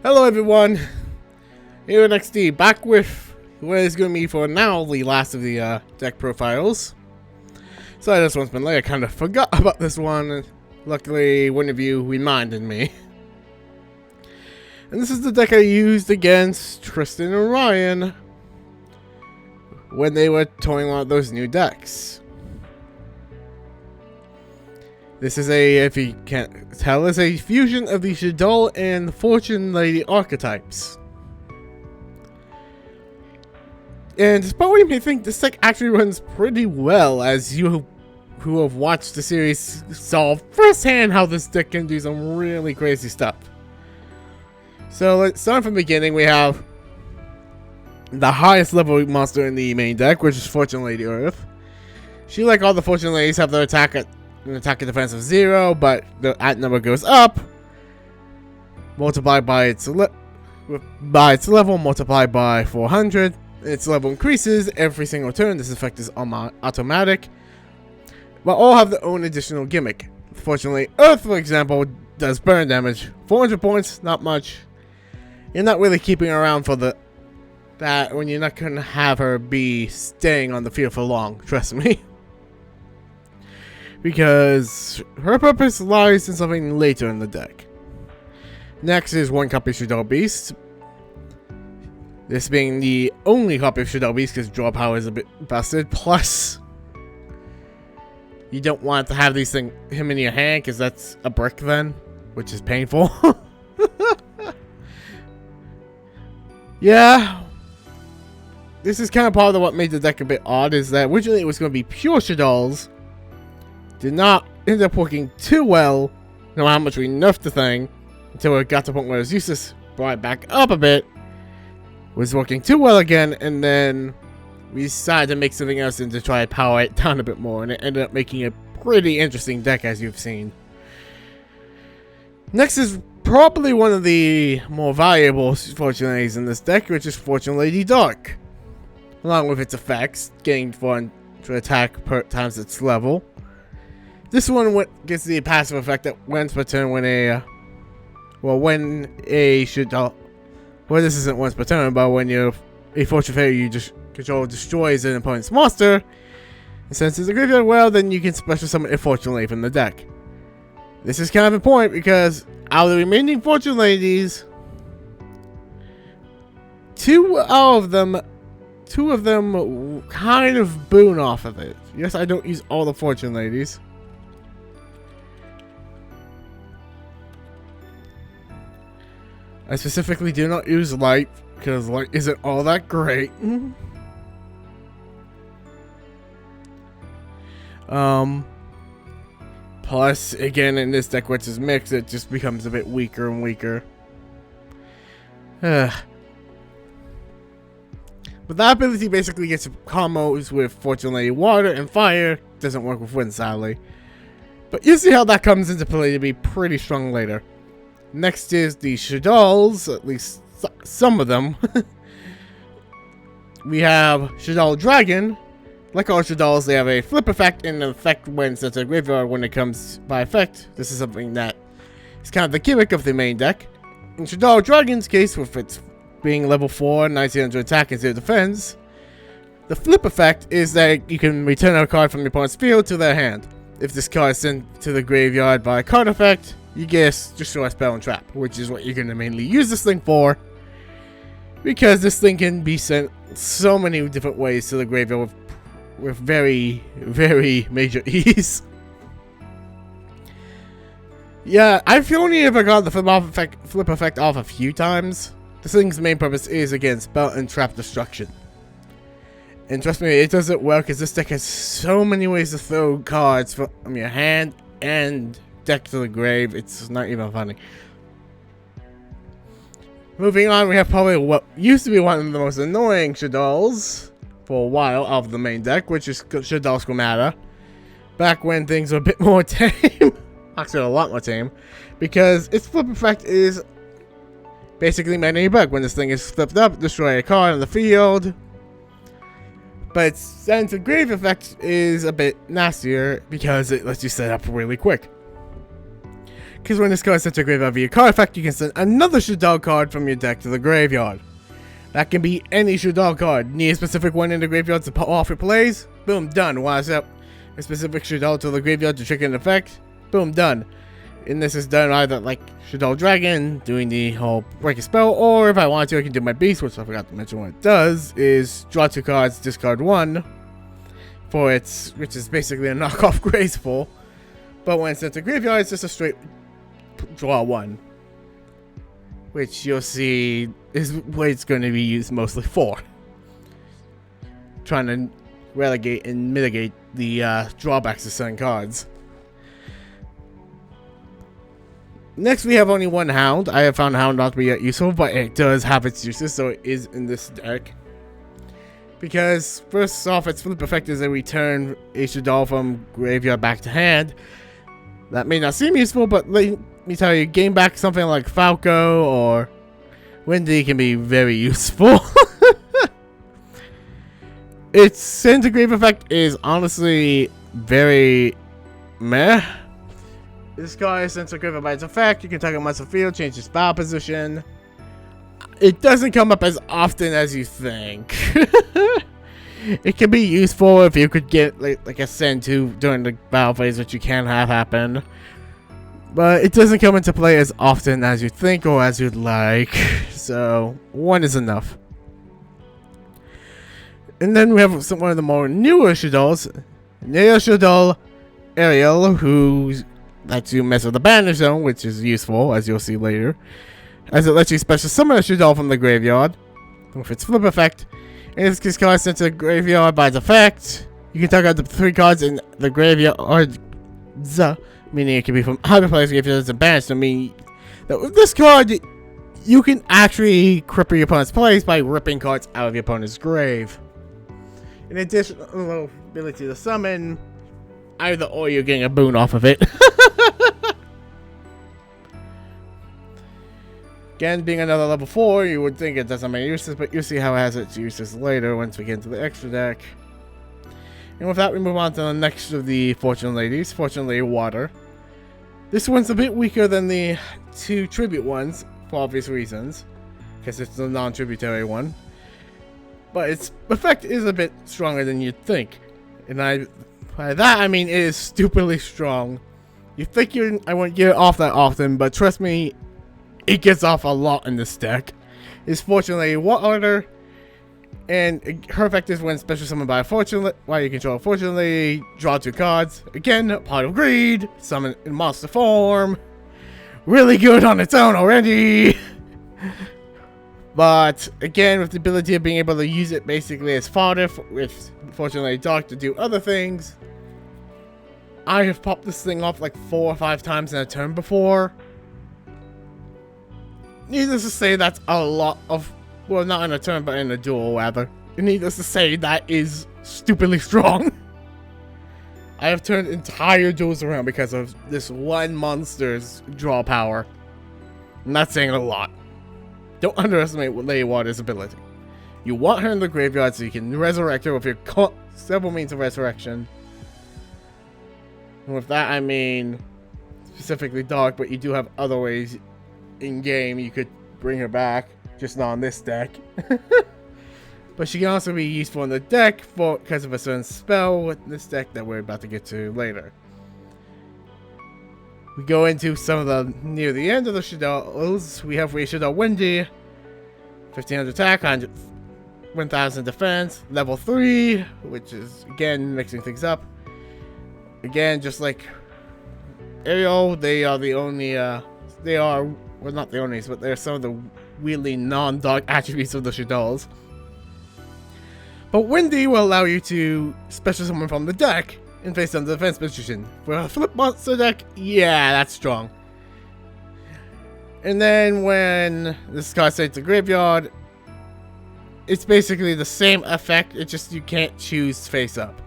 Hello everyone, here in XD, back with what is going to be for now the last of the deck profiles. Sorry this one's been late, I kind of forgot about this one. Luckily one of you reminded me. And this is the deck I used against Tristan and Ryan when they were toying out those new decks. This is if you can't tell, is a fusion of the Shaddol and Fortune Lady archetypes. And despite what you may think, this deck actually runs pretty well, as you who have watched the series saw firsthand how this deck can do some really crazy stuff. So let's start from the beginning. We have the highest level monster in the main deck, which is Fortune Lady Earth. She, like all the Fortune Ladies, have their attack and defense of 0, but the at number goes up, multiplied by its level, multiplied by 400. Its level increases every single turn. This effect is automatic, but all have their own additional gimmick. Fortunately, Earth, for example, does burn damage, 400 points, not much. You're not really keeping her around for that when you're not gonna have her be staying on the field for long. Trust me. Because her purpose lies in something later in the deck. Next is one copy of Shaddol Beast. This being the only copy of Shaddol Beast because draw power is a bit busted. Plus, you don't want to have him in your hand because that's a brick then, which is painful. Yeah. This is kind of part of what made the deck a bit odd, is that originally it was going to be pure Shaddols. Did not end up working too well, no matter how much we nerfed the thing, until it got to the point where it was useless, brought it back up a bit, was working too well again, and then we decided to make something else and to try to power it down a bit more, and it ended up making a pretty interesting deck, as you've seen. Next is probably one of the more valuable Fortune Ladies in this deck, which is Fortune Lady Dark. Along with its effects, gained 4 to attack per times its level. This one gets the passive effect that once per turn when this isn't once per turn, but when a Fortune Fairy you just control destroys an opponent's monster, and since it's a graveyard well, then you can special summon a Fortune Lady from the deck. This is kind of important because out of the remaining Fortune Ladies, two of them kind of boon off of it. Yes, I don't use all the Fortune Ladies. I specifically do not use light because light isn't all that great. Plus, again, in this deck, which is mixed, it just becomes a bit weaker and weaker. But that ability basically gets combos with Fortune Lady Water and Fire. Doesn't work with Wind, sadly. But you'll see how that comes into play to be pretty strong later. Next is the Shaddols, at least some of them. We have Shaddol Dragon. Like all Shaddols, they have a flip effect, and an effect when sent to the graveyard when it comes by effect. This is something that is kind of the gimmick of the main deck. In Shaddol Dragon's case, with its being level 4, 1900 attack and 0 defense, the flip effect is that you can return a card from your opponent's field to their hand. If this card is sent to the graveyard by a card effect, you get destroy, spell, and trap, which is what you're going to mainly use this thing for, because this thing can be sent so many different ways to the graveyard with very, very major ease. Yeah, I've only ever got the flip effect off a few times. This thing's main purpose is against spell and trap destruction. And trust me, it does it well because this deck has so many ways to throw cards from your hand and deck to the grave. It's not even funny. Moving on, we have probably what used to be one of the most annoying Shaddols for a while of the main deck, which is Shaddol Schemata. Back when things were a bit more tame. Actually, a lot more tame. Because its flip effect is basically Magnanimity Bug. When this thing is flipped up, destroy a card on the field. But its send to grave effect is a bit nastier because it lets you set up really quick. Because when this card is sent to the graveyard via card effect, you can send another Shaddol card from your deck to the graveyard. That can be any Shaddol card. Need a specific one in the graveyard to pop off your plays? Boom, done. Want to set a specific Shaddol to the graveyard to trigger an effect? Boom, done. And this is done either like Shaddol Dragon, doing the whole break a spell, or if I want to, I can do my beast, which I forgot to mention what it does, is draw 2 cards, discard 1, for its, which is basically a knockoff Graceful. But when it's sent to graveyard, it's just a straight draw 1. Which you'll see is what it's going to be used mostly for. Trying to relegate and mitigate the drawbacks to certain cards. Next, we have only one Hound. I have found Hound not to be useful, but it does have its uses, so it is in this deck. Because, first off, its flip effect is a return a Shaddol from graveyard back to hand. That may not seem useful, but let me tell you, gain back something like Falco or Windy can be very useful. Its send to grave effect is honestly very meh. This guy is sent to grave by its effect. You can target monster field, change its battle position. It doesn't come up as often as you think. It can be useful if you could get like a send to during the battle phase, which you can have happen. But it doesn't come into play as often as you think or as you'd like. So, 1 is enough. And then we have one of the more newer Shaddols. Neo Shaddol Ariel, who lets you mess with the Banish Zone, which is useful, as you'll see later. As it lets you special summon a Shaddol from the graveyard with its flip effect. And if this card is sent to the graveyard by its effect, you can target up to 3 cards in the graveyard, or meaning it can be from other players' graveyards and banished. I mean, that with this card, you can actually cripple your opponent's plays by ripping cards out of your opponent's grave. In addition, a little ability to summon, either or you're getting a boon off of it. Again, being another level 4, you would think it doesn't have many uses, but you'll see how it has its uses later once we get into the extra deck. And with that, we move on to the next of the Fortune Ladies, Fortune Lady Water. This one's a bit weaker than the 2 tribute ones, for obvious reasons, because it's the non-tributary one. But its effect is a bit stronger than you'd think. And by that, I mean it is stupidly strong. You think I won't get it off that often, but trust me, it gets off a lot in this deck. It's Fortune Lady Water, and her effect is when special summoned by a Fortune, while you control a Fortune Lady, draw 2 cards. Again, Pot of Greed, summon in monster form. Really good on its own already. But again, with the ability of being able to use it basically as fodder with Fortune Lady Dark to do other things. I have popped this thing off like 4 or 5 times in a turn before. Needless to say, that's a lot of, well, not in a turn, but in a duel, rather. Needless to say, that is stupidly strong. I have turned entire duels around because of this one monster's draw power. I'm not saying a lot. Don't underestimate Lady Water's ability. You want her in the graveyard so you can resurrect her with your several means of resurrection. And with that, I mean specifically Dark, but you do have other ways in game you could bring her back, just not on this deck. But she can also be useful in the deck because of a certain spell with this deck that we're about to get to later. We go into some of the near the end of the Shaddols. We have Shaddol Windy, 1500 attack, 1000 defense, level 3, which is again mixing things up. Again, just like Ariel, they are the only, well, not the only, but they're some of the really non-dark attributes of the Shaddols. But Windy will allow you to special summon from the deck and face on the defense position. For a flip monster deck, yeah, that's strong. And then when this card sends to graveyard, it's basically the same effect, it's just you can't choose face up.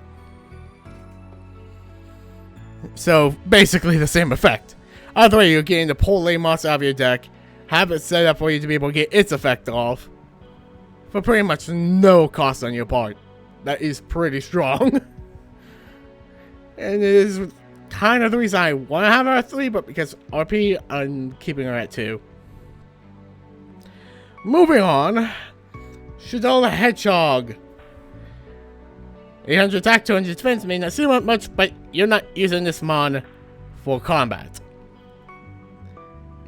So basically the same effect. Either way, you're getting the pull a monster out of your deck, have it set up for you to be able to get its effect off for pretty much no cost on your part. That is pretty strong. And it is kind of the reason I want to have her at 3, but because RP, I'm keeping her at 2. Moving on, Shaddol the Hedgehog. 800 attack, 200 defense may not seem like much, but you're not using this mon for combat.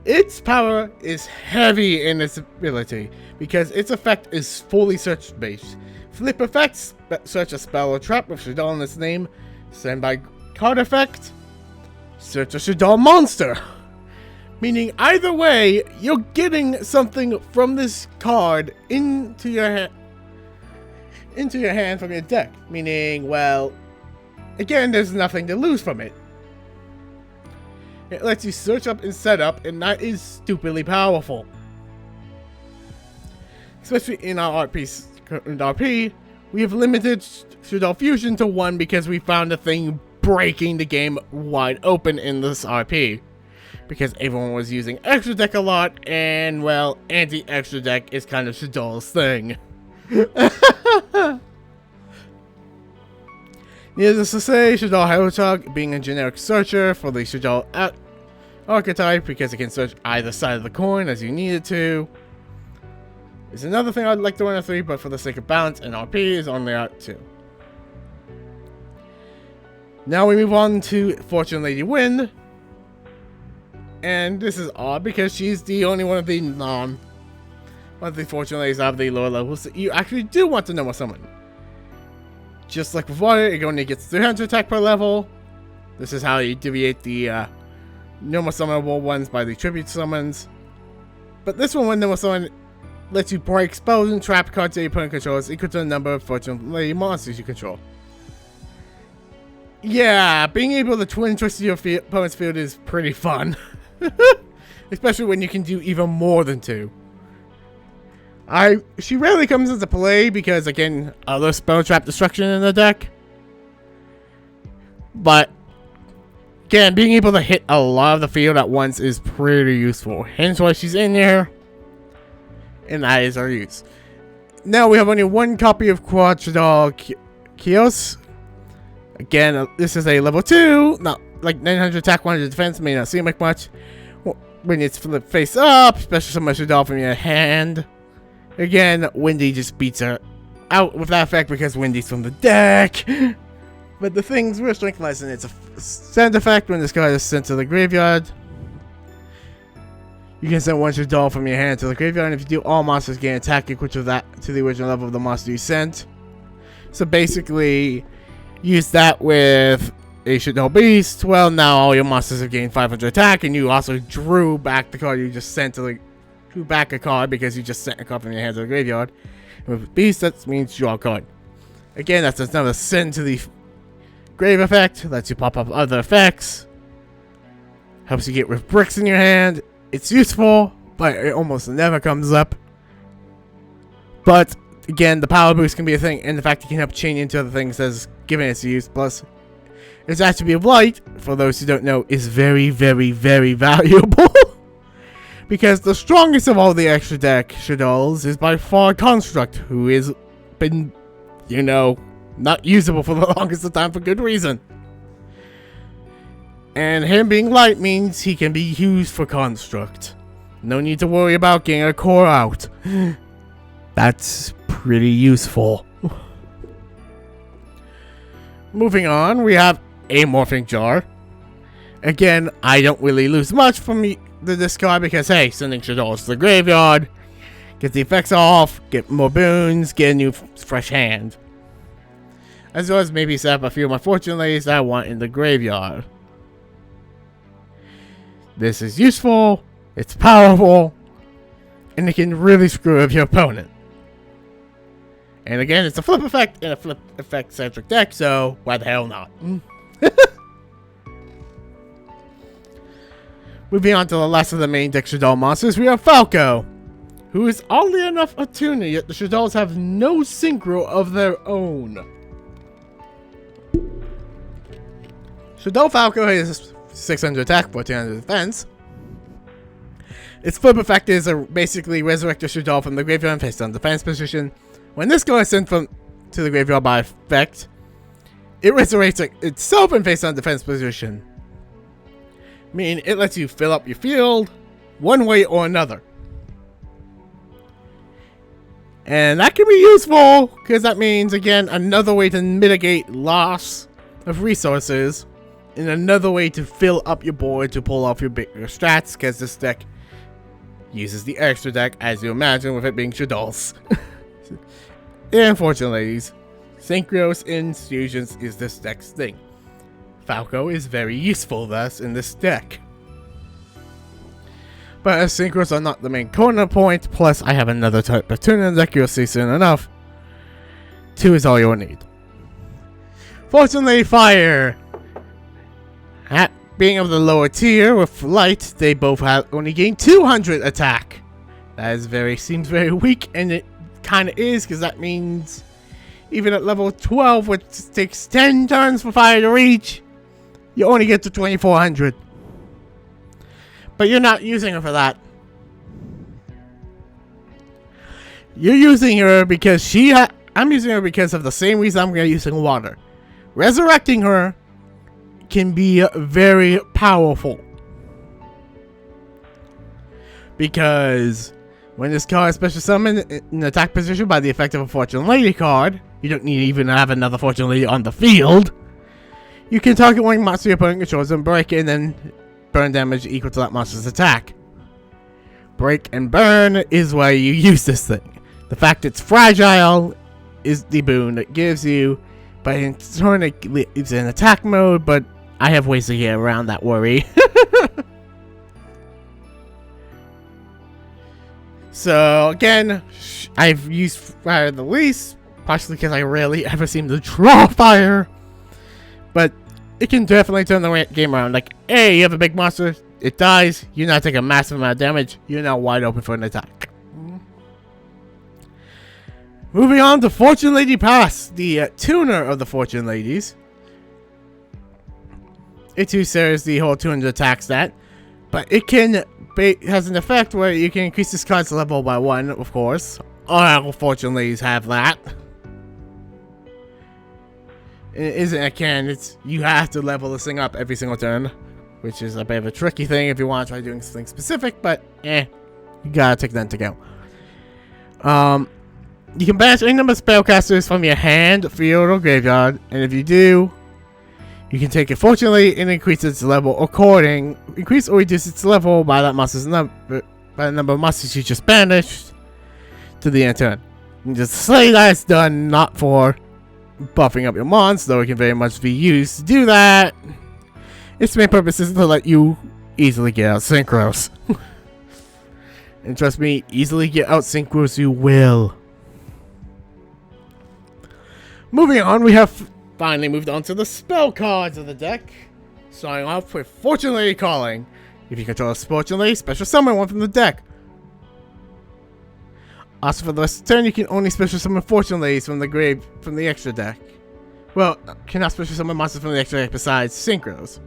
Its power is heavy in its ability, because its effect is fully search-based. Flip effects, search a spell or trap with Shaddol in its name. Standby card effect, search a Shaddol monster. Meaning either way, you're getting something from this card into your hand from your deck. Meaning, well, again, there's nothing to lose from it. It lets you search up and set up, and that is stupidly powerful. Especially in our RP, we have limited Shaddol Fusion to 1 because we found a thing breaking the game wide open in this RP. Because everyone was using extra deck a lot, and well, anti-extra deck is kind of Shaddol's thing. Needless to say, Shaddol Hedgehog being a generic searcher for the Shaddol archetype because it can search either side of the coin as you need it to. Is another thing I'd like to run at 3, but for the sake of balance and RP is only at 2. Now we move on to Fortune Lady Wind. And this is odd because she's the only one of the Fortune Ladies out of the lower levels that you actually do want to normal summon. Just like with water, it only gets 300 attack per level. This is how you deviate the normal summonable ones by the tribute summons. But this one, when normal summon, lets you break spells and trap cards that your opponent controls equal to the number of Fortune Lady monsters you control. Yeah, being able to twin twist your opponent's field is pretty fun. Especially when you can do even more than 2. She rarely comes into play because, again, other spell trap destruction in the deck. But, again, being able to hit a lot of the field at once is pretty useful. Hence why she's in there. And that is our use. Now we have only 1 copy of Quad Shaddol Kios. Again, this is a level 2. Not like 900 attack, 100 defense. May not seem like much. When it's flipped face up, special summon Shaddol from your hand. Again, Windy just beats her out with that effect because Windy's from the deck. But the thing's real strength lies in its send effect when this card is sent to the graveyard. You can send 1 Shaddol from your hand to the graveyard, and if you do, all monsters gain attack equal to the original level of the monster you sent. So basically, use that with a Shaddol Beast. Well, now all your monsters have gained 500 attack, and you also drew back the card you just sent to the... Drew back a card because you just sent a card from your hand to the graveyard. And with Beast, that means draw a card. Again, that's another send to the grave effect. Lets you pop up other effects. Helps you get with bricks in your hand. It's useful, but it almost never comes up. But, again, the power boost can be a thing, and the fact it can help chain into other things as given its use. Plus, its attribute of light, for those who don't know, is very, very, very valuable. Because the strongest of all the extra deck Shaddols is by far Construct, who has been, you know, not usable for the longest of time for good reason. And him being light means he can be used for Construct. No need to worry about getting a core out. That's pretty useful. Moving on, we have a Morphing Jar. Again, I don't really lose much from the discard because, hey, sending Shaddols to the graveyard, get the effects off, get more boons, get a new fresh hand. As well as maybe set up a few of my Fortune Ladies that I want in the graveyard. This is useful, it's powerful, and it can really screw up your opponent. And again, it's a flip effect in a flip effect centric deck, so why the hell not? Moving on to the last of the main deck Shaddol monsters, we have Falco, who is oddly enough a tuner, yet the Shaddols have no synchro of their own. Shaddol Falco has 600 attack, 1400 defense. Its flip effect is basically resurrect your Shaddol from the graveyard and face on defense position. When this guy is sent to the graveyard by effect, it resurrects itself and face on defense position. meaning it lets you fill up your field one way or another. And that can be useful, because that means, again, another way to mitigate loss of resources, and another way to fill up your board to pull off your bigger strats, because this deck uses the extra deck, as you imagine, with it being Shaddol's. And Fortune Ladies, Synchros in fusions is this deck's thing. Falco is very useful thus in this deck. But as Synchros are not the main corner point, plus I have another type of tuna in the deck you'll see soon enough, 2 is all you'll need. Fortune Lady Fire! At being of the lower tier with light, they both have only gain 200 attack. That is seems very weak, and it kinda is, because that means even at level 12, which takes 10 turns for fire to reach, you only get to 2400. But you're not using her for that. You're using her because I'm using her because of the same reason I'm using water. Resurrecting her can be very powerful. Because when this card is special summoned in attack position by the effect of a Fortune Lady card, you don't need to even have another Fortune Lady on the field. You can target one monster your opponent controls and break it, and then burn damage equal to that monster's attack. Break and burn is why you use this thing. The fact it's fragile is the boon it gives you, but in turn it leaves in attack mode, but I have ways to get around that worry. So again, I've used fire the least, partially because I rarely ever seem to draw fire, but it can definitely turn the game around. Like, hey, you have a big monster, it dies, you now take a massive amount of damage, you're now wide open for an attack. Moving on to Fortune Lady Pass, the tuner of the Fortune Ladies. It too shares the whole 200 attack stat, but it has an effect where you can increase this card's level by 1, of course. All Fortune Ladies have that. It isn't a can, you have to level this thing up every single turn, which is a bit of a tricky thing if you want to try doing something specific, but you gotta take that into account. You can banish any number of spellcasters from your hand, field, or graveyard, and if you do, you can take it fortunately and increase its level increase or reduce its level by that monster's number, by the number of monsters you just banished to the end turn. And just say that's done, not for buffing up your monster, though it can very much be used to do that. Its main purpose is to let you easily get out synchros. And trust me, easily get out synchros you will. Moving on, we have finally moved on to the spell cards of the deck. Starting off with Fortune Lady Calling. If you control a Fortune Lady, special summon one from the deck. Also, for the rest of the turn, you can only special summon Fortune Ladies from the extra deck. Well, cannot special summon monsters from the extra deck besides synchros.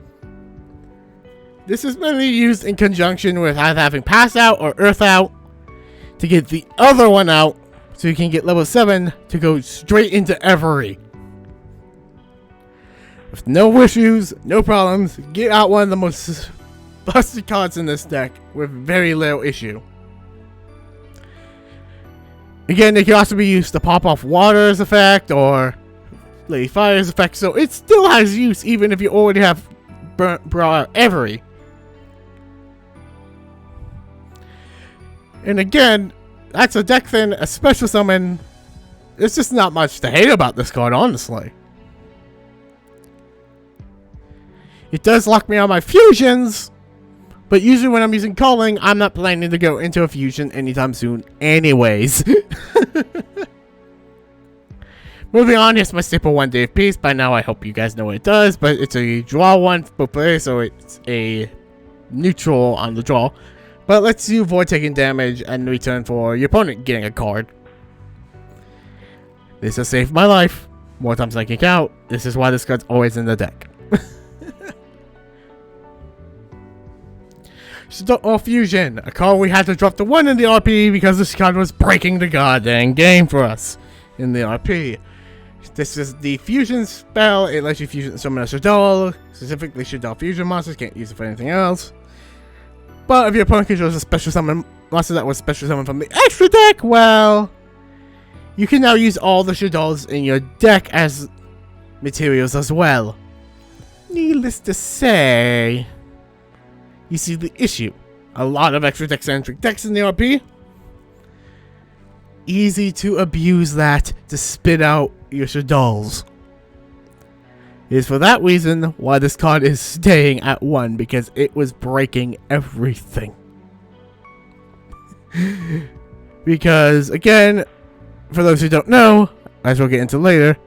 This is mainly used in conjunction with either having Pass Out or Earth Out to get the other one out, so you can get level 7 to go straight into Every. With no issues, no problems, get out one of the most busted cards in this deck with very little issue. Again, they can also be used to pop off Water's effect or Lady Fire's effect, so it still has use even if you already have brought out Every. And again, that's a deck thing, a special summon. There's just not much to hate about this card, honestly. It does lock me on my fusions, but usually when I'm using Calling, I'm not planning to go into a fusion anytime soon anyways. Moving on, here's my staple 1 day of peace. By now I hope you guys know what it does, but it's a draw 1 for both players, so it's a neutral on the draw. But it lets you avoid taking damage and return for your opponent getting a card. This has saved my life more times than I can count. This is why this card's always in the deck. Shaddol Fusion, a card we had to drop to 1 in the RP because this card was breaking the goddamn game for us in the RP. This is the fusion spell. It lets you fusion summon a Shaddol. Specifically, Shaddol fusion monsters. Can't use it for anything else. But if your opponent controls a special summon monster that was special summoned from the extra deck, well, you can now use all the Shaddols in your deck as materials as well. Needless to say, you see the issue. A lot of extra deck-centric decks in the RP. Easy to abuse that to spit out your Shaddols. It is for that reason why this card is staying at 1, because it was breaking everything. Because, again, for those who don't know, as we'll get into later,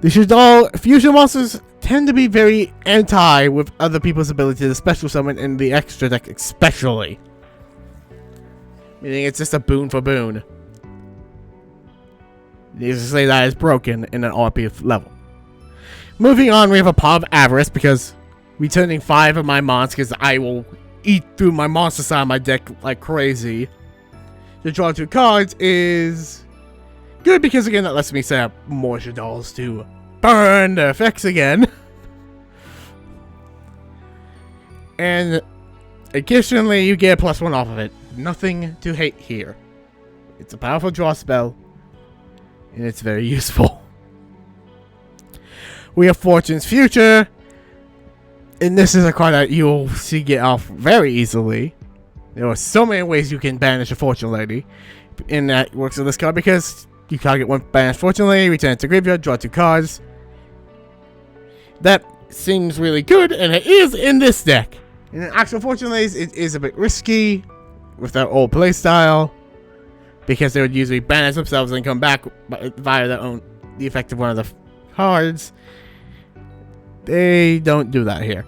the Shaddol fusion monsters tend to be very anti with other people's ability to special summon in the extra deck especially. Meaning it's just a boon for boon. Needless to say, that is broken in an RP level. Moving on, we have a Paw of Avarice, because returning 5 of my monsters, I will eat through my monster side of my deck like crazy. To draw 2 cards is good, because again, that lets me set up more Shaddols to burn the effects again. And additionally, you get a +1 off of it. Nothing to hate here. It's a powerful draw spell, and it's very useful. We have Fortune's Future, and this is a card that you'll see get off very easily. There are so many ways you can banish a Fortune Lady, and that works with this card because you target one banished Fortune Lady, return it to graveyard, draw 2 cards. That seems really good, and it is in this deck. In an actual Fortune Ladies, it is a bit risky with their old playstyle, because they would usually banish themselves and come back via their own, the effect of one of the cards. They don't do that here.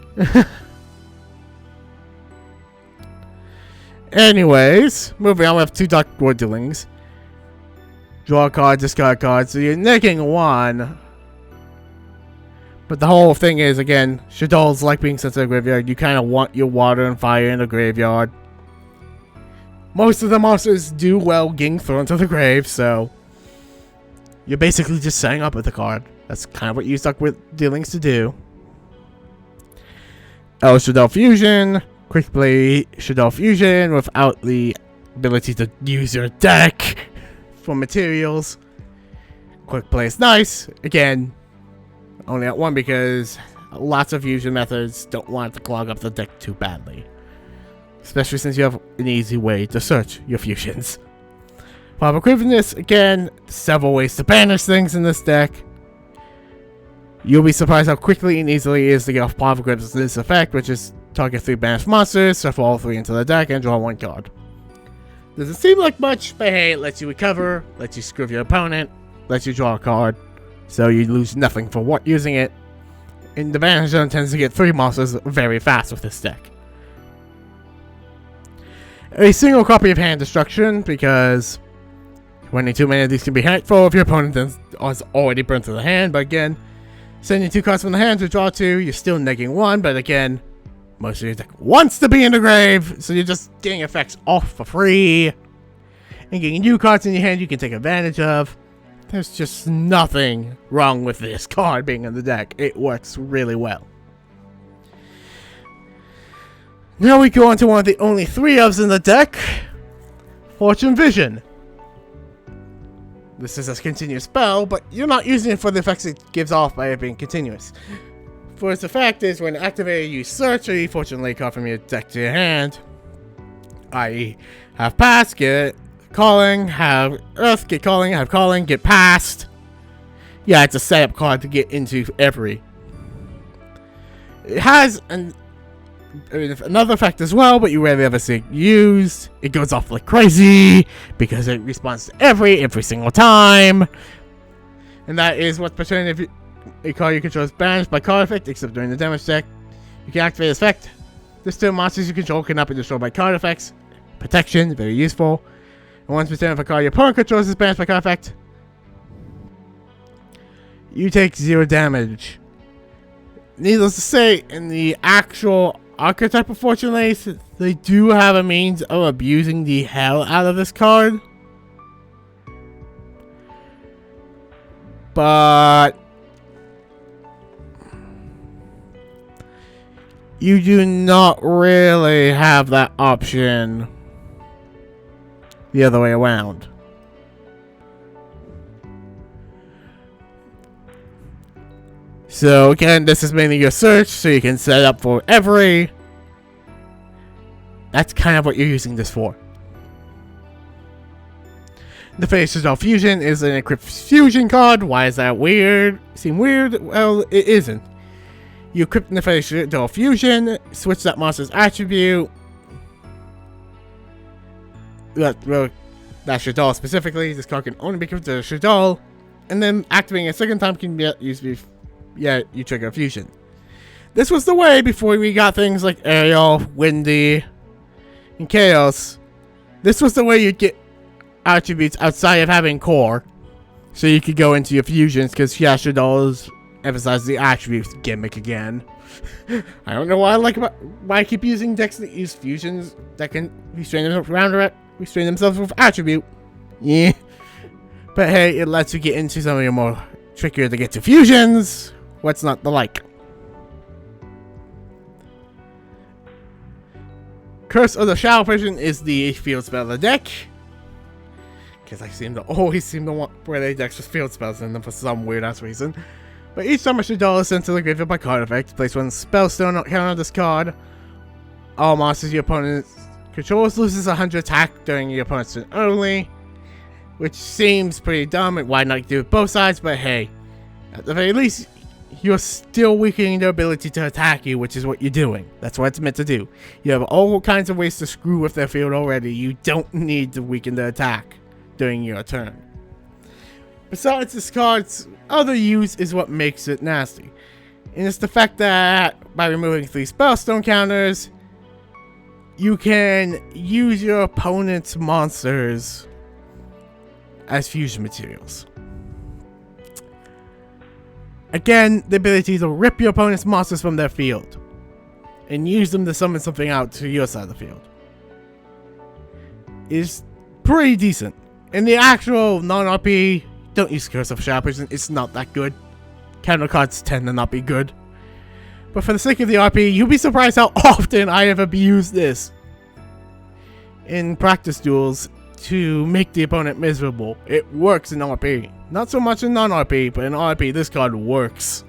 Anyways, moving on, we have 2 Dark War Dealings. Draw a card, discard a card, so you're nicking 1. But the whole thing is, again, Shaddols like being sent to the graveyard. You kind of want your water and fire in the graveyard. Most of the monsters do well getting thrown to the grave, so you're basically just setting up with the card. That's kind of what you stuck with Dealings to do. Shaddol Fusion. Quick play Shaddol Fusion without the ability to use your deck for materials. Quick play is nice. Again, only at 1 because lots of fusion methods don't want to clog up the deck too badly. Especially since you have an easy way to search your fusions. Power of Equivalence, again, several ways to banish things in this deck. You'll be surprised how quickly and easily it is to get off Power of Equivalence effect, which is target 3 banished monsters, shuffle all 3 into the deck, and draw 1 card. Doesn't seem like much, but hey, it lets you recover, lets you screw your opponent, lets you draw a card, so you lose nothing for what using it. And the banish zone tends to get 3 monsters very fast with this deck. A single copy of Hand Destruction, because 22 many of these can be hurtful if your opponent has already burned through the hand, but again, sending 2 cards from the hand to draw 2, you're still negating 1, but again, most of your deck wants to be in the grave, so you're just getting effects off for free. And getting new cards in your hand you can take advantage of. There's just nothing wrong with this card being in the deck. It works really well. Now we go on to one of the only 3 ofs in the deck. Fortune Vision. This is a continuous spell, but you're not using it for the effects it gives off by it being continuous. For its effect is when activated, you search a Fortune Lady card from your deck to your hand. I.e., have passed, get calling, have earth, get calling, have calling, get passed. Yeah, it's a setup card to get into every. It has another effect as well, but you rarely ever see it used. It goes off like crazy because it responds to every single time. And that is what's pertaining if a card you control is banished by card effect, except during the damage check. You can activate this effect. This 2 monsters you control cannot be destroyed by card effects. Protection, very useful. And once percent of a card your opponent controls is banished by card effect, you take 0 damage. Needless to say, in the actual archetype of Fortune Ladies, they do have a means of abusing the hell out of this card. But you do not really have that option the other way around. So again, this is mainly your search, so you can set up for every. That's kind of what you're using this for. The face Shaddol Fusion is an equipped fusion card. Why is that weird? Seem weird? Well, it isn't. You equip the face Shaddol Fusion, switch that monster's attribute. That Shaddol specifically. This card can only be equipped to Shaddol, and then activating a second time can be used. You trigger a fusion. This was the way before we got things like Aerial, Windy, and Chaos. This was the way you'd get attributes outside of having core, so you could go into your fusions, because Shaddol's emphasize the attributes gimmick again. I don't know why I keep using decks that use fusions that can restrain themselves with attribute. Yeah. But hey, it lets you get into some of your more trickier to get to fusions. What's not the like? Curse of the Shaddol Fortune is the field spell of the deck. Because I always seem to want play decks with field spells in them for some weird ass reason. But each time a Shaddol is sent to the graveyard by card effect, place one spellstone counter on this card. All monsters your opponent controls loses 100 attack during your opponent's turn only. Which seems pretty dumb, and why not do it both sides, but hey. At the very least, you're still weakening their ability to attack you, which is what you're doing. That's what it's meant to do. You have all kinds of ways to screw with their field already. You don't need to weaken the attack during your turn. Besides, this card's other use is what makes it nasty. And it's the fact that by removing 3 spellstone counters, you can use your opponent's monsters as fusion materials. Again, the ability to rip your opponent's monsters from their field and use them to summon something out to your side of the field is pretty decent. In the actual non-RP, don't use Curse of Shaddol Fortune, it's not that good. Counter cards tend to not be good. But for the sake of the RP, you'll be surprised how often I have abused this in practice duels to make the opponent miserable. It works in RP. Not so much in non-RP, but in RP, this card works.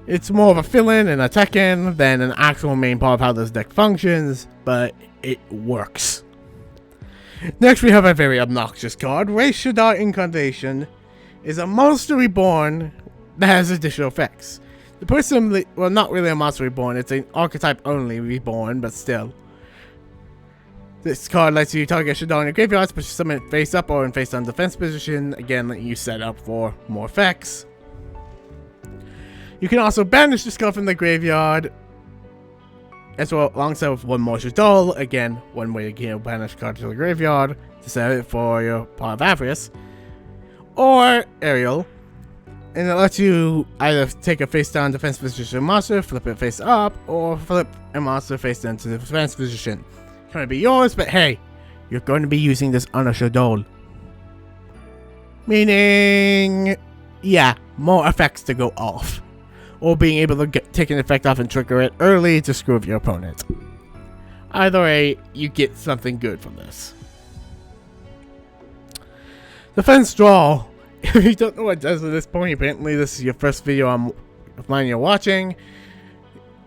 It's more of a fill-in and a tech-in than an actual main part of how this deck functions, but it works. Next, we have a very obnoxious card. Raise Shaddol Incarnation is a monster reborn that has additional effects. The person, well, not really a monster reborn, it's an archetype only reborn, but still. This card lets you target Shaddol in your graveyard, but summon it face up or in face down defense position, again letting you set up for more effects. You can also banish this card from the graveyard, as well alongside with one more Shaddol, again, one way to get a banish card to the graveyard to set it for your Paw of Avarice, or Aerial. And it lets you either take a face down defense position monster, flip it face up, or flip a monster face down to the defense position. It's going to be yours, but hey, you're going to be using this on a Shaddol. Meaning, yeah, more effects to go off. Or being able to take an effect off and trigger it early to screw with your opponent. Either way, you get something good from this. Defense Draw. If you don't know what it does at this point, apparently this is your first video of mine you're watching.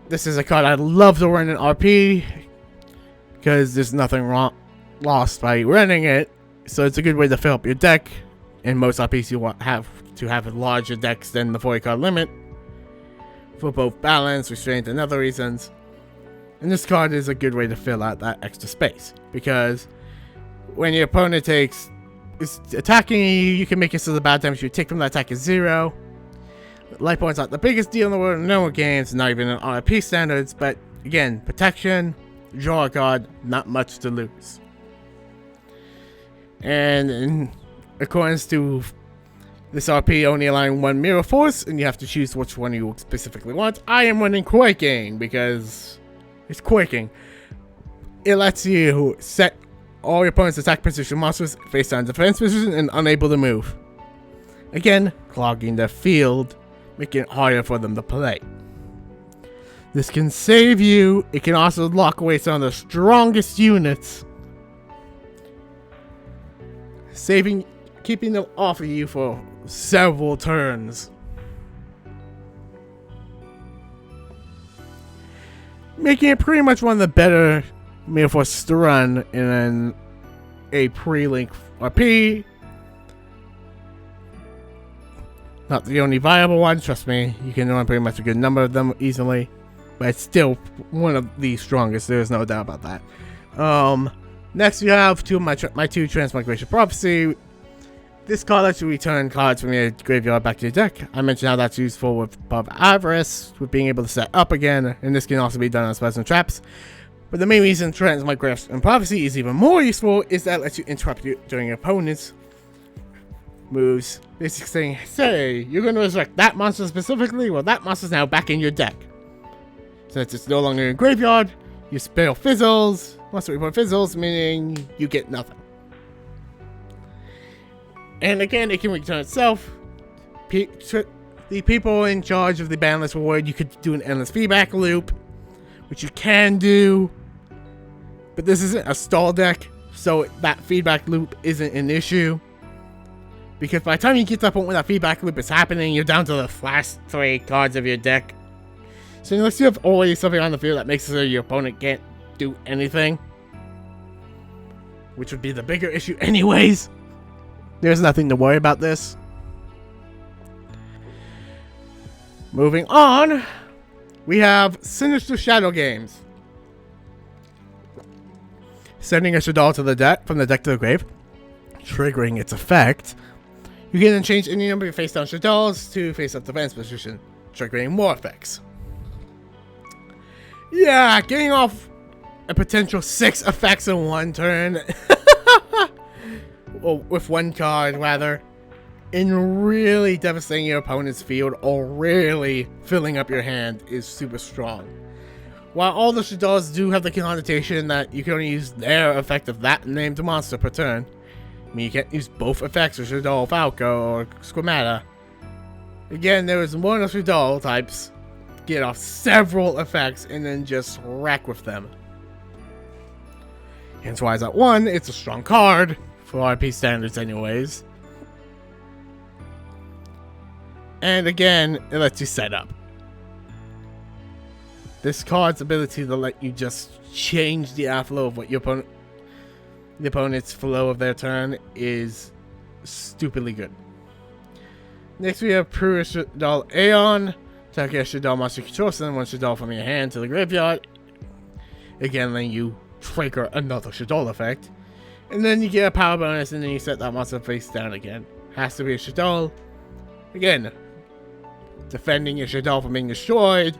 This is a card I'd love to run in RP, because there's nothing lost by running it. So it's a good way to fill up your deck. In most RPs you have to have larger decks than the 40 card limit, for both balance, restraint, and other reasons. And this card is a good way to fill out that extra space, because when your opponent is attacking you, you can make it so the bad damage you take from that attack is 0. Life points aren't the biggest deal in the world in normal games, not even in RP standards, but again, protection, draw a card, not much to lose. And in accordance to this RP only allowing one Mirror Force, and you have to choose which one you specifically want. I am running Quaking because it's Quaking. It lets you set all your opponent's attack position monsters face down defense position and unable to move. Again, clogging the field, making it harder for them to play. This can save you. It can also lock away some of the strongest units, keeping them off of you for several turns. Making it pretty much one of the better Mail Forces to run in a pre-link RP. Not the only viable one, trust me. You can run pretty much a good number of them easily. But it's still one of the strongest, there's no doubt about that. Next we have my two Transmigration Prophecy. This card lets you return cards from your graveyard back to your deck. I mentioned how that's useful with Above Avarice, with being able to set up again, and this can also be done on spells and traps. But the main reason Transmigration Prophecy is even more useful is that it lets you interrupt during your opponent's moves. Basically saying, say, you're going to resurrect that monster specifically, well that monster's now back in your deck. Since it's no longer in graveyard, you spell fizzles. Monster report fizzles, meaning you get nothing. And again, it can return itself. The people in charge of the banlist reward, you could do an endless feedback loop, which you can do. But this isn't a stall deck, so that feedback loop isn't an issue. Because by the time you get to that point where that feedback loop is happening, you're down to the last 3 cards of your deck. So unless you have always something on the field that makes it so your opponent can't do anything, which would be the bigger issue anyways, there's nothing to worry about this. Moving on, we have Sinister Shadow Games. Sending a Shaddol to the deck from the deck to the grave, triggering its effect. You can then change any number of face down Shaddols to face up defense position, triggering more effects. Yeah, getting off a potential 6 effects in one turn, or with one card rather, and really devastating your opponent's field or really filling up your hand is super strong. While all the Shaddols do have the connotation that you can only use their effect of that named monster per turn, I mean you can't use both effects of Shaddol Falco or Squamata. Again, there is one of Shaddol types get off several effects and then just wreck with them. Hence why at 1, it's a strong card for RP standards anyways. And again, it lets you set up. This card's ability to let you just change the outflow of what the opponent's flow of their turn is stupidly good. Next we have Pure Shaddol Aeon. Attack your Shaddol monster control, send 1 Shaddol from your hand to the graveyard. Again, letting you trigger another Shaddol effect. And then you get a power bonus and then you set that monster face down again. Has to be a Shaddol. Again, defending your Shaddol from being destroyed.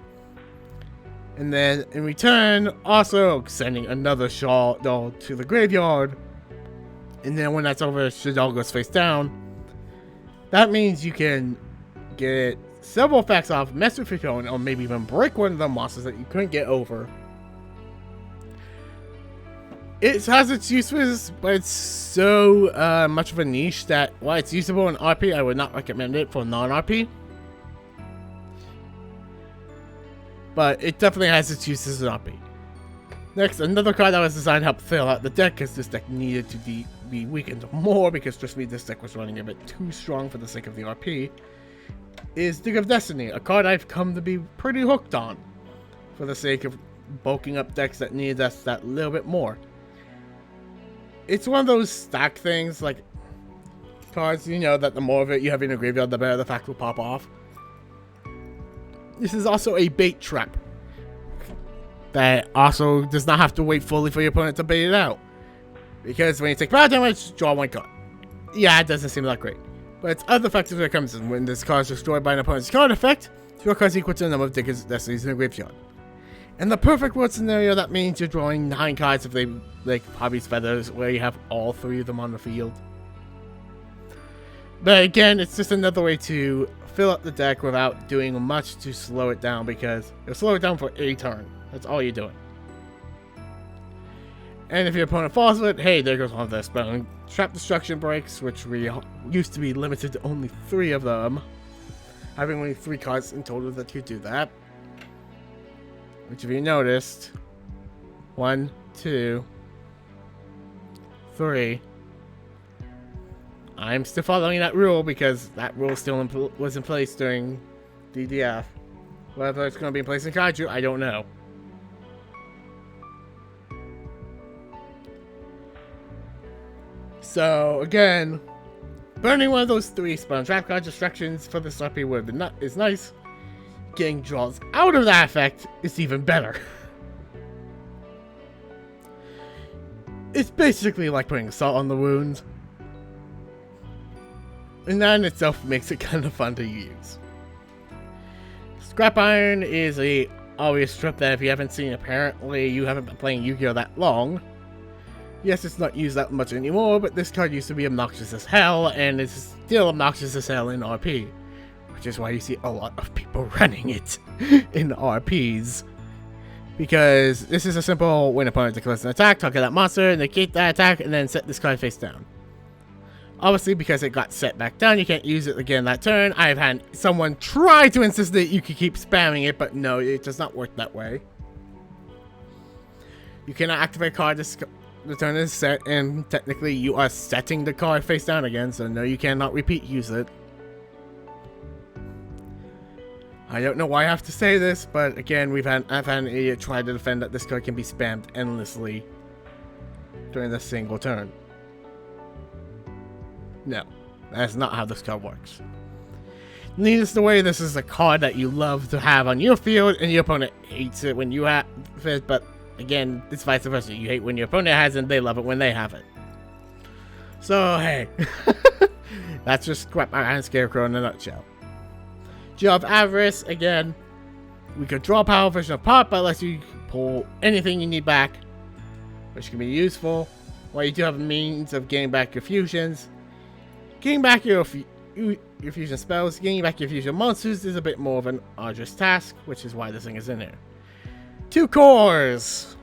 And then in return, also sending another Shaddol to the graveyard. And then when that's over, Shaddol goes face down. That means you can get several effects off, mess with your opponent, or maybe even break one of the monsters that you couldn't get over. It has its uses, but it's so much of a niche that while it's usable in RP, I would not recommend it for non-RP. But it definitely has its uses in RP. Next, another card that was designed to help fill out the deck, because this deck needed to be weakened more, because trust me, this deck was running a bit too strong for the sake of the RP, is Dig of Destiny, a card I've come to be pretty hooked on, for the sake of bulking up decks that need that little bit more. It's one of those stack things, like cards, you know, that the more of it you have in your graveyard, the better the fact will pop off. This is also a bait trap that also does not have to wait fully for your opponent to bait it out. Because when you take power damage, draw 1 card. Yeah, it doesn't seem that great. But its other factors that comes in. When this card is destroyed by an opponent's card effect, your cards equal to the number of Dig of Destinies in the graveyard. In the perfect world scenario, that means you're drawing 9 cards if they like Hobby's Feathers, where you have all 3 of them on the field. But again, it's just another way to fill up the deck without doing much to slow it down, because it'll slow it down for a turn. That's all you're doing. And if your opponent falls with it, hey, there goes one of their spell and trap destruction breaks, which we used to be limited to only 3 of them. Having only 3 cards in total that could do that. Which, if you noticed, 1, 2, 3. I'm still following that rule because that rule still was in place during DDF. Whether it's going to be in place in Kaiju, I don't know. So, again, burning one of those 3 spell and trap card distractions for the Slurpee would is nice. Getting draws out of that effect is even better. It's basically like putting salt on the wound. And that in itself makes it kind of fun to use. Scrap Iron is a obvious strip that if you haven't seen, apparently you haven't been playing Yu-Gi-Oh that long. Yes, it's not used that much anymore, but this card used to be obnoxious as hell, and it's still obnoxious as hell in RP. Which is why you see a lot of people running it in RPs. Because this is a simple when opponent declares an attack, target that monster, negate that attack, and then set this card face down. Obviously, because it got set back down, you can't use it again that turn. I've had someone try to insist that you could keep spamming it, but no, it does not work that way. You cannot activate a card the turn is set, and technically you are setting the card face down again, so no, you cannot use it. I don't know why I have to say this, but again, I've had an idiot try to defend that this card can be spammed endlessly during a single turn. No, that's not how this card works. Needless to say, this is a card that you love to have on your field, and your opponent hates it when you have it, but again, it's vice versa. You hate when your opponent has it, and they love it when they have it. So, hey. That's just Scrap Iron Scarecrow in a nutshell. Geo of Avarice, again, we could draw power version of pop, but lets you pull anything you need back, which can be useful. While you do have a means of getting back your fusions, getting back your fusion spells, getting back your fusion monsters is a bit more of an arduous task, which is why this thing is in there. 2 cores!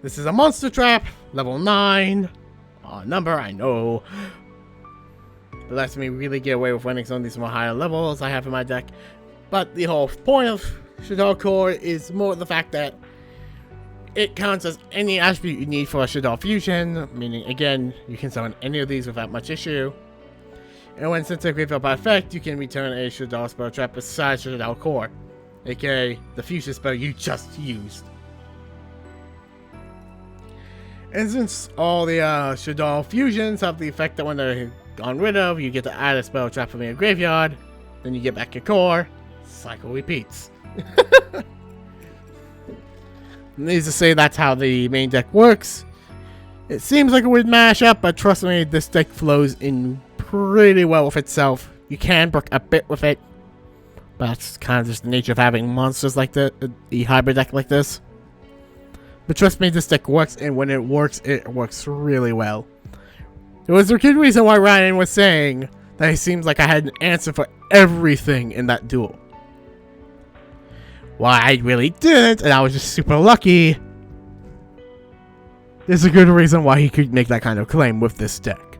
This is a monster trap, level 9. Odd number, I know. It lets me really get away with winning some of these more higher levels I have in my deck. But the whole point of Shaddol Core is more the fact that it counts as any attribute you need for a Shaddol Fusion, meaning, again, you can summon any of these without much issue. And when sent to graveyard by effect, you can return a Shaddol spell trap besides Shaddol Core, aka the fusion spell you just used. And since all the Shaddol fusions have the effect that when they're gone rid of, you get to add a spell trap from your graveyard, then you get back your core, cycle repeats. Needless to say, that's how the main deck works. It seems like a weird mashup, but trust me, this deck flows in pretty well with itself. You can work a bit with it, but that's kind of just the nature of having monsters like the hybrid deck like this. But trust me, this deck works, and when it works really well. There was a good reason why Ryan was saying that it seems like I had an answer for everything in that duel. Well, I really didn't, and I was just super lucky. There's a good reason why he could make that kind of claim with this deck.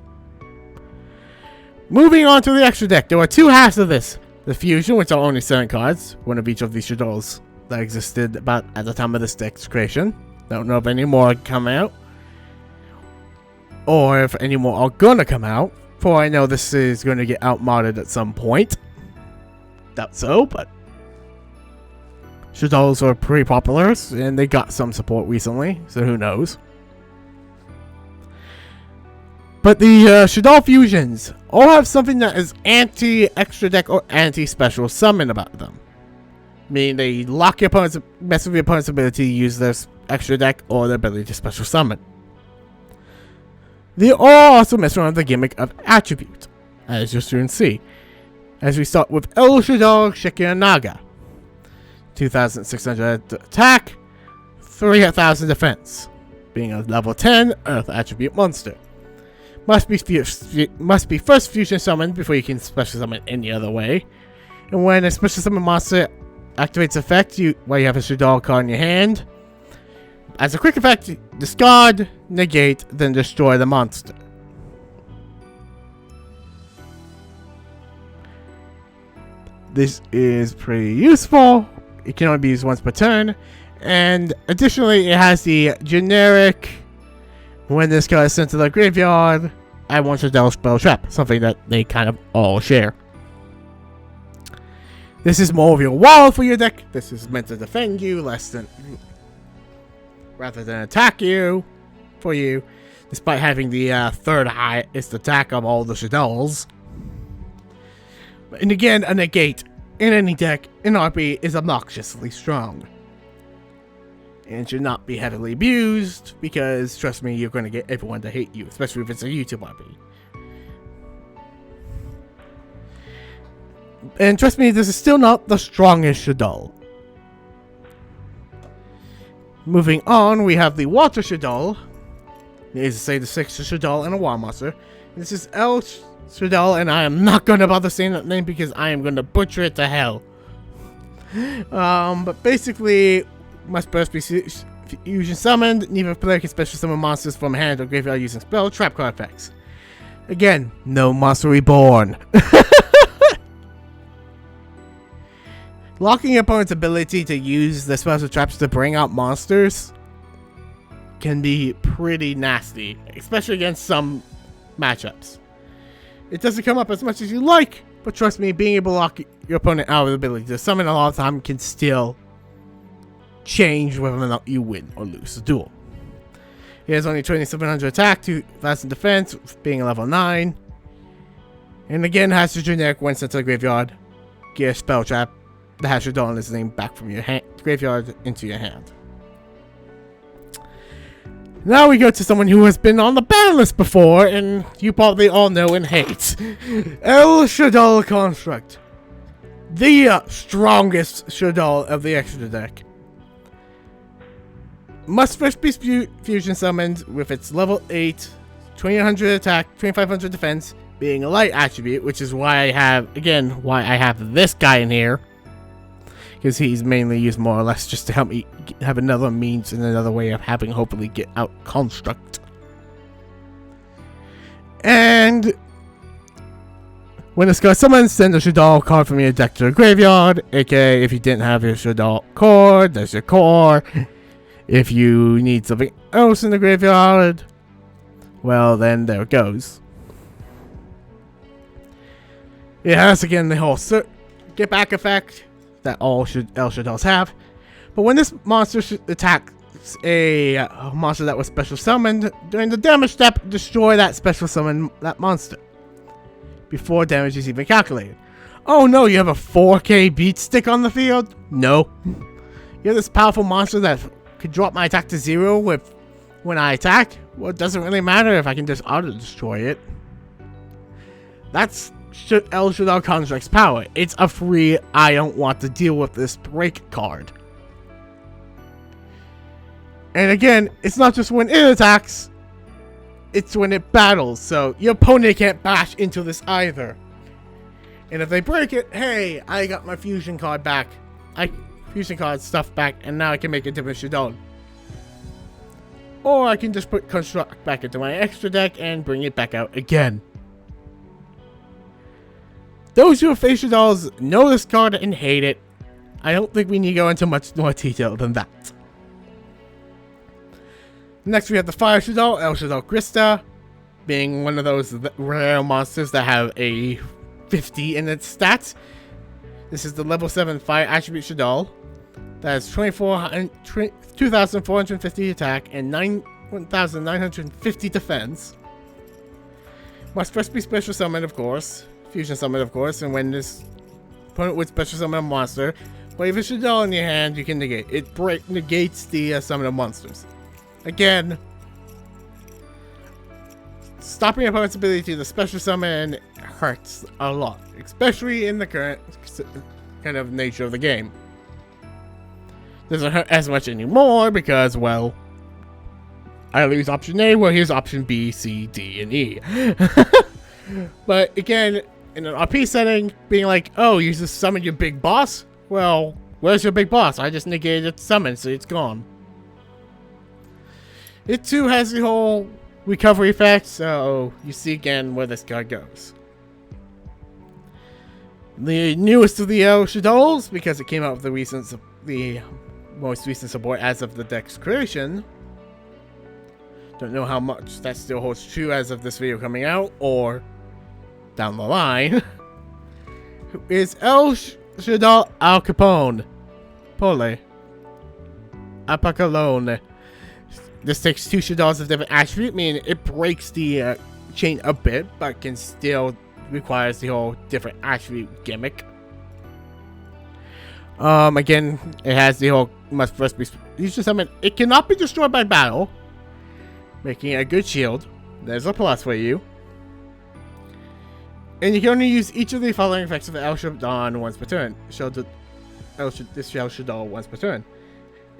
Moving on to the extra deck, there are 2 halves of this. The Fusion, which are only 7 cards, one of each of these Shaddols that existed about at the time of this deck's creation. Don't know if any more come out, or if any more are gonna come out, for I know this is gonna get outmodded at some point. Doubt so, but Shaddols are pretty popular, and they got some support recently, so who knows. But the Shaddol Fusions all have something that is anti-extra deck or anti-special summon about them. Meaning they lock your opponent's, mess with your opponent's ability to use their extra deck or their ability to special summon. They all also mess around with the gimmick of attribute, as you'll soon see. As we start with El Shaddol Shikiranaga. 2,600 attack, 3,000 defense. Being a level 10 Earth attribute monster. Must be first fusion summoned before you can special summon any other way. And when a special summon monster activates effect, while you have a Shaddol card in your hand, As a quick effect, discard, negate, then destroy the monster. This is pretty useful. It can only be used once per turn. And additionally, it has the generic, when this card is sent to the graveyard, add one Shaddol spell trap, something that they kind of all share. This is more of your wall for your deck. This is meant to defend you rather than attack you for you, despite having the third highest attack of all the Shaddols. And again, a negate in any deck in RP is obnoxiously strong. And should not be heavily abused, because trust me, you're going to get everyone to hate you, especially if it's a YouTube RP. And trust me, this is still not the strongest Shaddol. Moving on, we have the Water Shaddol. Needless to say, the 6th Shaddol and a Wild Monster. This is El Shaddol, and I am not going to bother saying that name because I am going to butcher it to hell. But basically, must first be fusion summoned. Neither player can special summon monsters from hand or graveyard using spell trap card effects. Again, no monster reborn. Locking your opponent's ability to use the special traps to bring out monsters can be pretty nasty, especially against some matchups. It doesn't come up as much as you like, but trust me, being able to lock your opponent out of the ability to summon a lot of time can still change whether or not you win or lose the duel. He has only 2700 attack, 2000 defense, being a level 9. And again, has the generic when sent to the graveyard, gear spell trap, the has your Shaddol in his name back from your graveyard into your hand. Now we go to someone who has been on the ban list before, and you probably all know and hate. El Shaddol Construct. The strongest Shaddol of the extra deck. Must first be fusion summoned with its level 8, 2800 attack, 2500 defense, being a light attribute, which is why I have this guy in here. Because he's mainly used more or less just to help me have another means and another way of having hopefully get out construct. And when this guy summons, send a Shaddol card from your deck to the graveyard. aka if you didn't have your Shaddol core, there's your core. If you need something else in the graveyard, well then there it goes. It has again the whole get back effect that all El Shaddols have. But when this monster attacks a monster that was special summoned, during the damage step, destroy that special summon that monster before damage is even calculated. Oh no, you have a 4K beat stick on the field? No. You have this powerful monster that could drop my attack to 0 when I attack? Well, it doesn't really matter if I can just auto-destroy it. That's El Shaddol Construct's power. It's a free, I don't want to deal with this break card. And again, it's not just when it attacks, it's when it battles, so your opponent can't bash into this either. And if they break it, hey, I got my fusion card back. Fusion card stuff back, and now I can make a different Shaddol. Or I can just put Construct back into my extra deck and bring it back out again. Those who have faced Shaddols know this card and hate it. I don't think we need to go into much more detail than that. Next we have the Fire Shaddol, El Shaddol Krista, being one of those rare monsters that have a 50 in its stats. This is the level 7 Fire Attribute Shaddol that has 2,450 attack and 1,950 defense. Must first be special summoned, of course. Fusion summon, of course, and when this opponent would special summon a monster, but if it's Shaddol in your hand, you can negate it. Negates the summon of monsters. Again, stopping your opponent's ability to special summon hurts a lot, especially in the current kind of nature of the game. Doesn't hurt as much anymore because, well, I lose option A, well, here's option B, C, D, and E. But again, in an RP setting, being like, oh, you just summoned your big boss? Well, where's your big boss? I just negated its summon, so it's gone. It too has the whole recovery effect, so you see again where this card goes. The newest of the Shaddols, because it came out with the most recent support as of the deck's creation. Don't know how much that still holds true as of this video coming out, or down the line. Is El Shaddol Al Capone. Pole. Apacalone. This takes 2 Shaddols of different attribute, meaning it breaks the chain a bit, but can still requires the whole different attribute gimmick. Again, it has the whole must first be used to summon. It cannot be destroyed by battle, making it a good shield. There's a plus for you. And you can only use each of the following effects of the El Shaddol once per turn. This El Shaddol once per turn.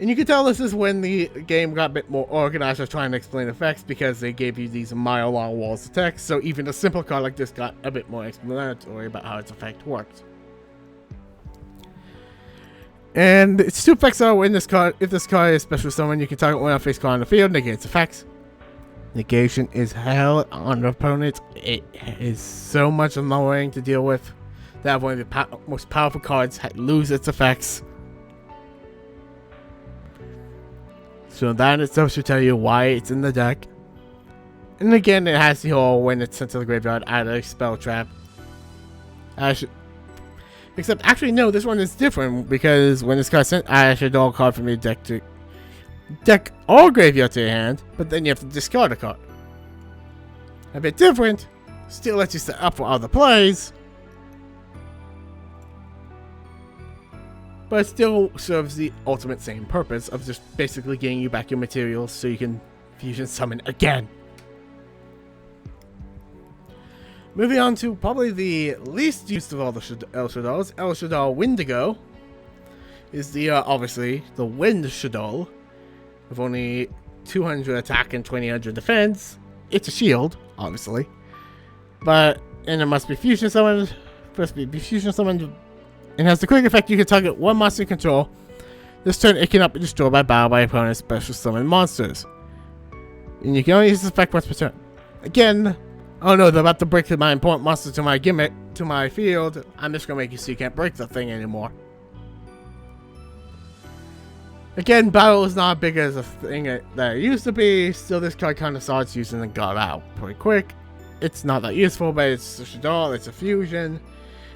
And you can tell this is when the game got a bit more organized of trying to explain effects, because they gave you these mile-long walls of text, so even a simple card like this got a bit more explanatory about how its effect worked. And its 2 effects are when this card, if this card is special summon, you can target one face card on the field, negate its effects. Negation is hell on the opponent. It is so much annoying to deal with. That one of the most powerful cards lose its effects. So that in itself should tell you why it's in the deck. And again, it has the whole when it's sent to the graveyard, add a spell trap. Except, actually, no, this one is different, because when this card sent, add a Shaddol card from your deck to deck or graveyard to your hand, but then you have to discard a card. A bit different, still lets you set up for other plays, but it still serves the ultimate same purpose of just basically getting you back your materials so you can fusion summon again. Moving on to probably the least used of all the El Shaddols, El Shaddol Windigo is the obviously the Wind Shaddol with only 200 attack and 2000 defense. It's a shield, obviously, and it must be fusion summoned. First be fusion summoned. It has the quick effect, you can target one monster you control. This turn, it cannot be destroyed by battle by opponent's special summon monsters. And you can only use this effect once per turn. Again, oh no, they're about to break my important monster to my gimmick, to my field. I'm just gonna make you so you can't break the thing anymore. Again, battle is not as big as a thing that it used to be. Still, this card kind of starts using and got out pretty quick. It's not that useful, but it's a Shaddol, it's a fusion.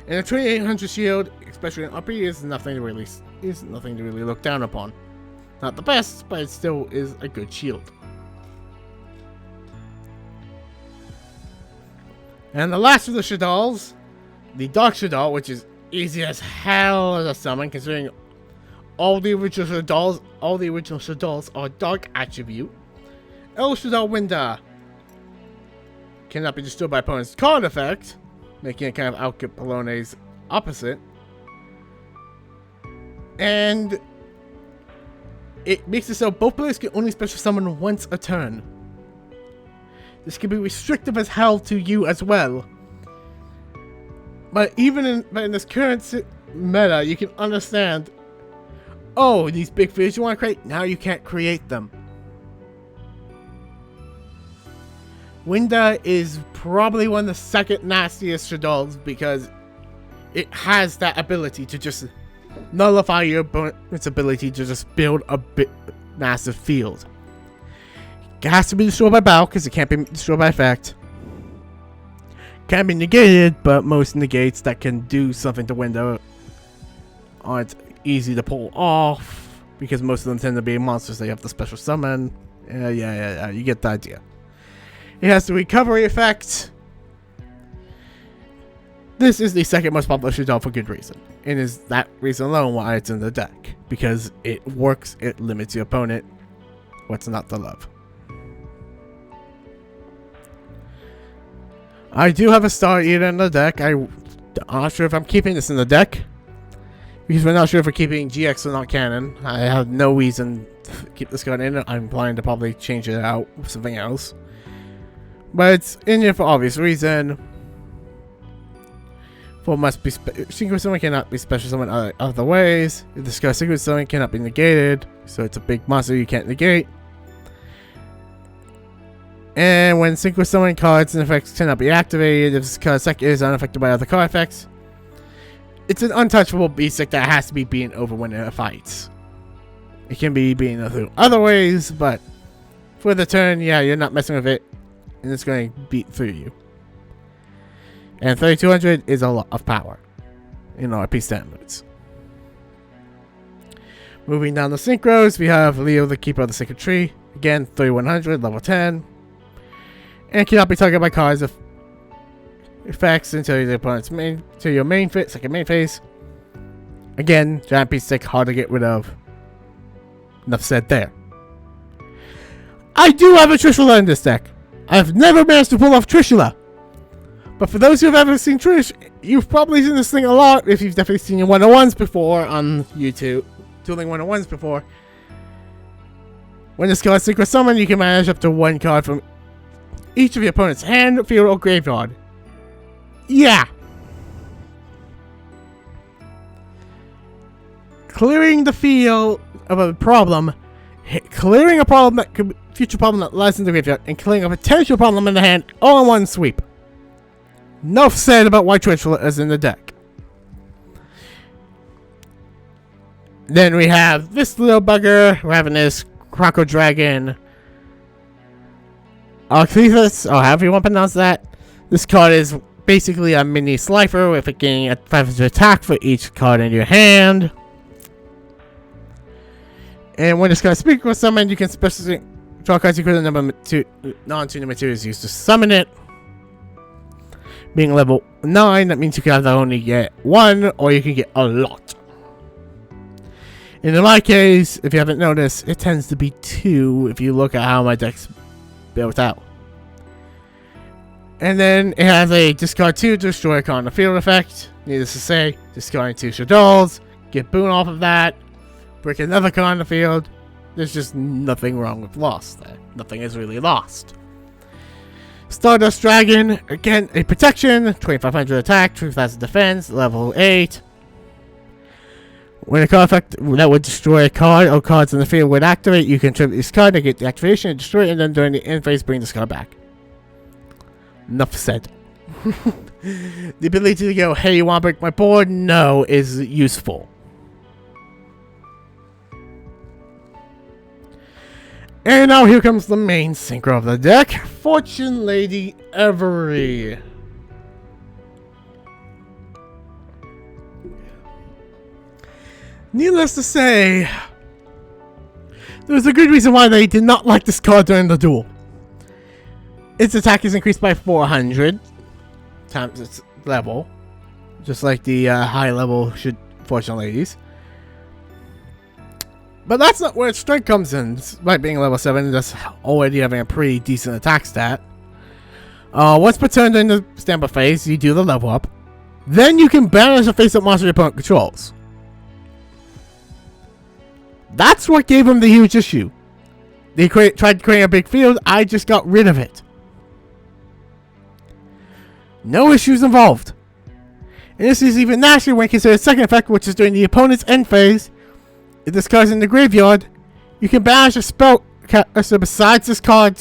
And a 2800 shield, especially in upper, is nothing to really look down upon. Not the best, but it still is a good shield. And the last of the Shaddols, the Dark Shaddol, which is easy as hell as a summon, considering all the original Shaddols are dark attribute. El Shaddol Winda cannot be destroyed by opponent's card effect, making it kind of Al Capone's opposite. And it makes it so both players can only special summon once a turn. This can be restrictive as hell to you as well. But even in this current meta, you can understand, oh, these big fish you want to create, now you can't create them. Winda is probably one of the second nastiest Shaddols, because it has that ability to just nullify your opponent's ability to just build a massive field. It has to be destroyed by battle, because it can't be destroyed by effect. Can be negated, but most negates that can do something to Winda aren't easy to pull off, because most of them tend to be monsters that you have to special summon. Yeah, you get the idea. It has the recovery effect. This is the second most popular Shaddol for good reason. And is that reason alone why it's in the deck. Because it works, it limits your opponent. What's not to love? I do have a Star Eater in the deck. I'm not sure if I'm keeping this in the deck, because we're not sure if we're keeping GX or not canon. I have no reason to keep this card in it. I'm planning to probably change it out with something else. But it's in here for obvious reason. For must be secret summon cannot be special summon other ways. If this guy's secret summon cannot be negated, so it's a big monster you can't negate. And when synchro summon cards and effects cannot be activated, if this card deck is unaffected by other card effects, it's an untouchable beast deck that has to be beaten over when it fights. It can be beaten through other ways, but for the turn, yeah, you're not messing with it, and it's going to beat through you. And 3200 is a lot of power in RP standards. Moving down the synchros, we have Leo, the Keeper of the Sacred Tree. Again, 3100, level 10. And cannot be targeted by cards of effects until your opponent's second main phase. Again, giant piece deck, hard to get rid of. Enough said there. I do have a Trishula in this deck. I've never managed to pull off Trishula. But for those who have ever seen Trish, you've probably seen this thing a lot if you've definitely seen your 101s before on YouTube. Dueling 101s before. When this card Synchro Summon, you can manage up to one card from each of your opponent's hand, field, or graveyard. Yeah! Clearing the field of a problem, clearing a problem that could be a future problem that lies in the graveyard, and clearing a potential problem in the hand all in one sweep. Enough said about why Trishula is in the deck. Then we have this little bugger. We're having this Croco Dragon Arclethus, or however you want to pronounce that. This card is basically a mini Slifer with it getting a 500 attack for each card in your hand. And when this card speaks with summon, you can specifically draw cards equal to the number of non-tuner materials used to summon it. Being level 9, that means you can either only get one or you can get a lot. And in my case, if you haven't noticed, it tends to be 2 if you look at how my deck's built out. And then it has a discard 2 to destroy a card on the field effect. Needless to say, discarding 2 Shaddols, get Boon off of that, break another card on the field. There's just nothing wrong with lost there. Nothing is really lost. Stardust Dragon, again, a protection, 2500 attack, 2000 defense, level 8. When a card effect that would destroy a card or cards in the field would activate, you can tribute this card to get the activation and destroy it, and then during the end phase, bring this card back. Enough said. The ability to go, hey, you want to break my board? No, is useful. And now here comes the main synchro of the deck, Fortune Lady Every. Needless to say, there's a good reason why they did not like this card during the duel. Its attack is increased by 400 times its level, just like the high level Fortune Ladies. But that's not where its strength comes in. Despite being level 7, that's already having a pretty decent attack stat. Once per turn during the standby phase, you do the level up. Then you can banish a face-up monster your opponent controls. That's what gave him the huge issue. They tried creating a big field, I just got rid of it. No issues involved. And this is even nastier when considered second effect, which is during the opponent's end phase. If this card's in the graveyard, you can banish a spell caster besides this card,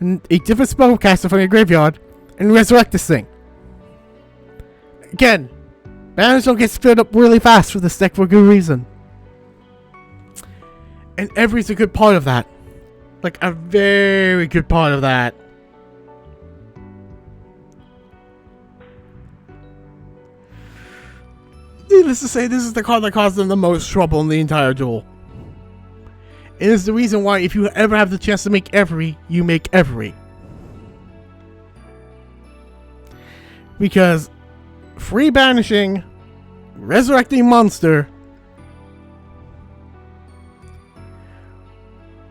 a different spell caster from your graveyard, and resurrect this thing. Again, banish don't get filled up really fast for this deck for a good reason. And Every's a good part of that. Like, a very good part of that. Needless to say, this is the card that caused them the most trouble in the entire duel. It is the reason why, if you ever have the chance to make Every, you make Every. Because free banishing, resurrecting monster,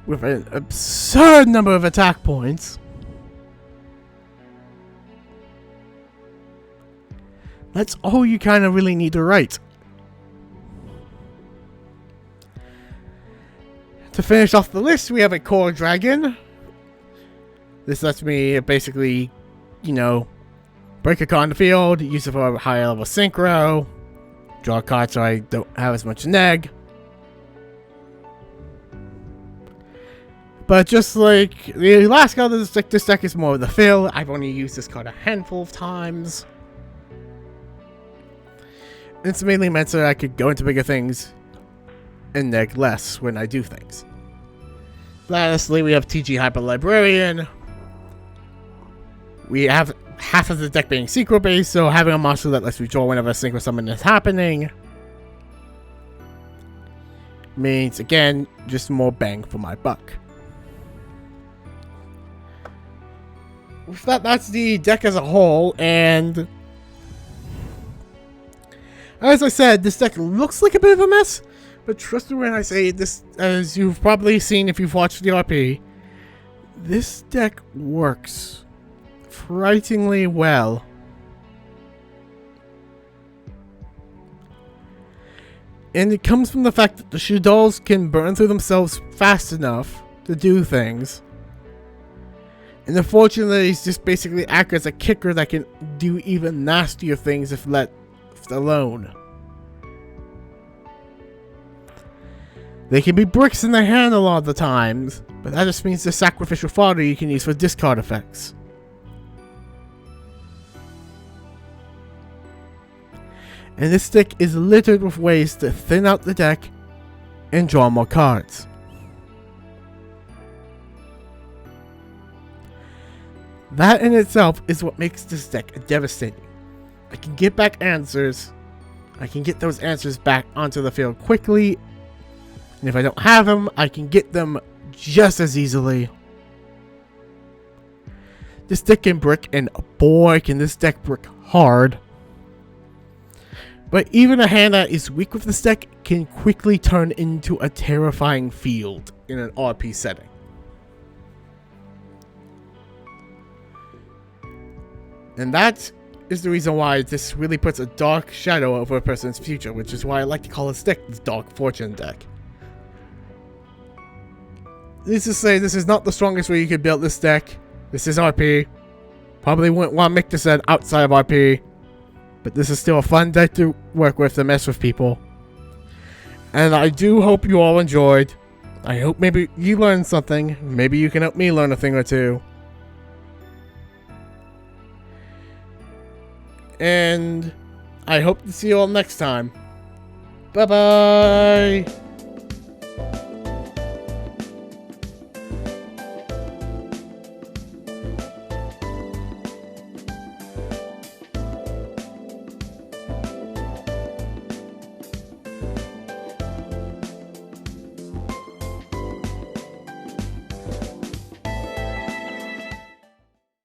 with an absurd number of attack points, that's all you kind of really need to write. To finish off the list, we have a Core Dragon. This lets me basically, you know, break a card on the field, use it for a higher level synchro, draw a card so I don't have as much neg. But just like the last card of this deck is more of the fill. I've only used this card a handful of times. It's mainly meant so that I could go into bigger things and neg less when I do things. Lastly, we have TG Hyper Librarian. We have half of the deck being synchro based, so having a monster that lets you draw whenever a synchro summon is happening means, again, just more bang for my buck. With that, that's the deck as a whole, and as I said, this deck looks like a bit of a mess, but trust me when I say this, as you've probably seen if you've watched the RP, this deck works frighteningly well. And it comes from the fact that the Shaddols can burn through themselves fast enough to do things. And the Fortune Ladies just basically act as a kicker that can do even nastier things if left alone. They can be bricks in the hand a lot of the times, but that just means the sacrificial fodder you can use for discard effects. And this deck is littered with ways to thin out the deck and draw more cards. That in itself is what makes this deck devastating. I can get back answers. I can get those answers back onto the field quickly. And if I don't have them, I can get them just as easily. This deck can brick, and boy can this deck brick hard. But even a hand that is weak with this deck can quickly turn into a terrifying field in an RP setting. And that is the reason why this really puts a dark shadow over a person's future, which is why I like to call this deck the Dark Fortune deck. Needless to say, this is not the strongest way you could build this deck. This is RP. Probably wouldn't want to make this outside of RP. But this is still a fun deck to work with to mess with people. And I do hope you all enjoyed. I hope maybe you learned something. Maybe you can help me learn a thing or two. And I hope to see you all next time. Bye-bye!